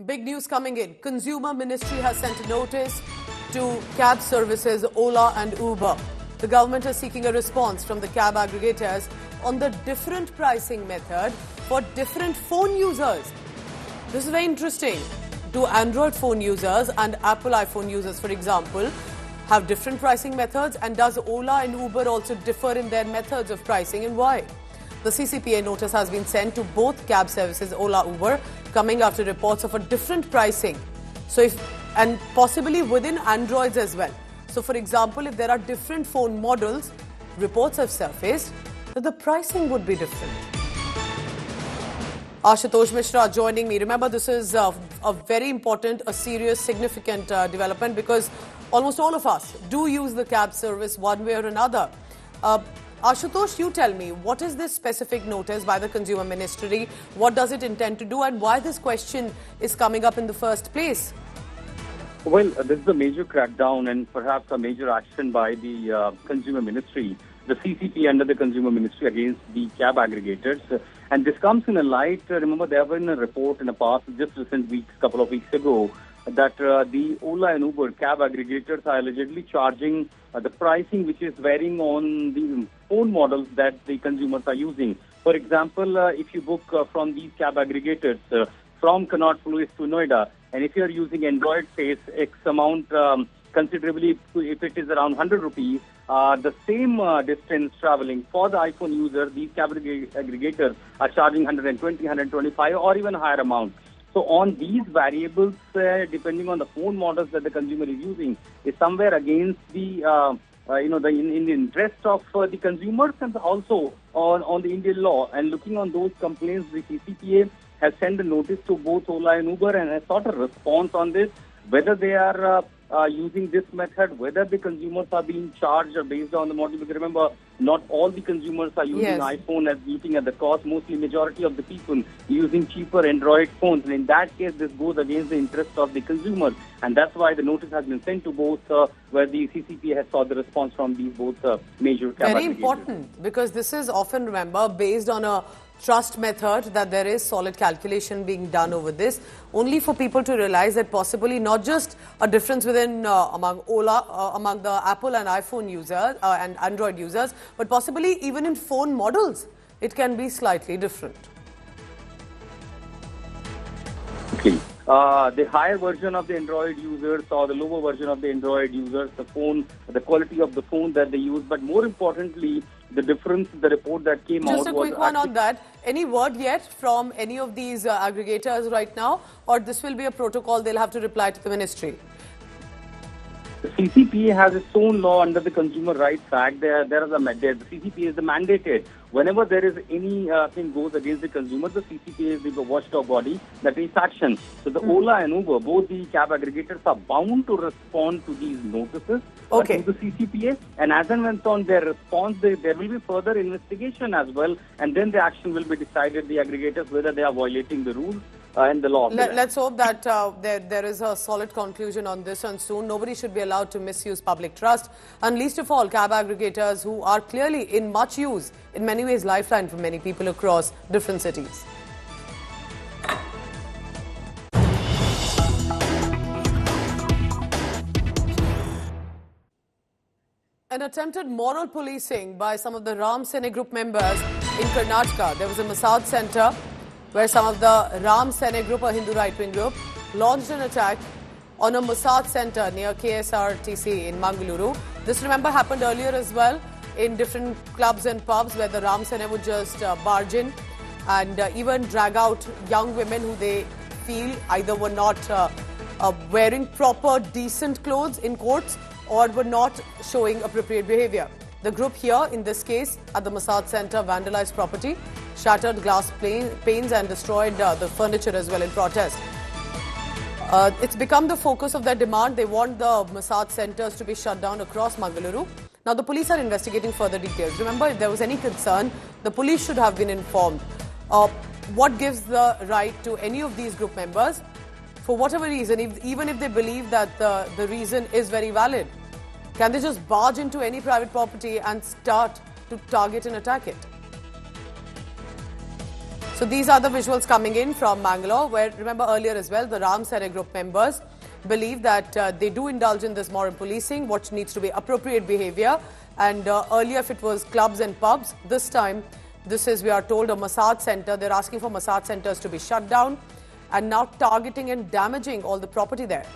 Big news coming in. Consumer Ministry has sent a notice to cab services Ola and Uber. The government is seeking a response from the cab aggregators on the different pricing method for different phone users. This is very interesting. Do Android phone users and Apple iPhone users, for example, have different pricing methods? And does Ola and Uber also differ in their methods of pricing, and why? The CCPA notice has been sent to both cab services Ola Uber, coming after reports of a different pricing. And possibly within Androids as well. So for example, if there are different phone models, reports have surfaced that the pricing would be different. Ashutosh Mishra joining me. Remember, this is a very important, a serious, significant development, because almost all of us do use the cab service one way or another. Ashutosh, you tell me, what is this specific notice by the Consumer Ministry? What does it intend to do, and why this question is coming up in the first place? Well, this is a major crackdown and perhaps a major action by the Consumer Ministry, the CCPA under the Consumer Ministry, against the cab aggregators. And this comes in a light. Remember, there have been a report in the past, just recent weeks, couple of weeks ago, that the Ola and Uber cab aggregators are allegedly charging the pricing which is varying on the phone models that the consumers are using. For example, if you book from these cab aggregators from Connaught Place to Noida, and if you are using Android, say X amount, considerably, if it is around 100 rupees, the same distance traveling for the iPhone user, these cab aggregators are charging 120, 125 or even higher amount. So on these variables, depending on the phone models that the consumer is using, is somewhere against the, in the interest of the consumers, and also on the Indian law. And looking on those complaints, the CCPA has sent a notice to both Ola and Uber and has sought a response on this, whether they are using this method, whether the consumers are being charged based on the model. Because remember, not all the consumers are using iPhone as looking at the cost. Mostly, majority of the people using cheaper Android phones. And in that case, this goes against the interest of the consumers. And that's why the notice has been sent to both, where the CCPA has sought the response from these both major cab aggregators. Very important, because this is often, remember, based on a trust method, that there is solid calculation being done over this, only for people to realize that possibly not just a difference within among the Apple and iPhone users and Android users, but possibly even in phone models, it can be slightly different. Okay. The higher version of the Android users or the lower version of the Android users, the quality of the phone that they use, but more importantly, the difference, the report that came out. Just a quick one on that. Any word yet from any of these aggregators right now, or this will be a protocol they'll have to reply to the ministry? The CCPA has its own law under the Consumer Rights Act. The CCPA is the mandated. Whenever there is any thing goes against the consumer, the CCPA is the watchdog body that takes action. So the Ola and Uber, both the cab aggregators, are bound to respond to these notices to the CCPA. And as and when on their response, there will be further investigation as well. And then the action will be decided, the aggregators, whether they are violating the rules and the law. Let's hope that there is a solid conclusion on this, and soon nobody should be allowed to misuse public trust, and least of all cab aggregators, who are clearly in much use, in many ways lifeline for many people across different cities. An attempted moral policing by some of the Ram Sene group members in Karnataka. There was a massage center where some of the Ram Sene group, a Hindu right-wing group, launched an attack on a massage center near KSRTC in Mangaluru. This, remember, happened earlier as well in different clubs and pubs, where the Ram Sene would just barge in and even drag out young women who they feel either were not wearing proper, decent clothes in courts, or were not showing appropriate behavior. The group here, in this case, at the massage center, vandalized property, shattered glass panes and destroyed the furniture as well in protest. It's become the focus of their demand. They want the massage centers to be shut down across Mangaluru. Now, the police are investigating further details. Remember, if there was any concern, the police should have been informed. What gives the right to any of these group members, for whatever reason, even if they believe that the reason is very valid, can they just barge into any private property and start to target and attack it? So these are the visuals coming in from Mangalore, where, remember earlier as well, the Ram Sene group members believe that they do indulge in this moral policing, what needs to be appropriate behavior. And earlier, if it was clubs and pubs, this time, this is, we are told, a massage center. They're asking for massage centers to be shut down and now targeting and damaging all the property there.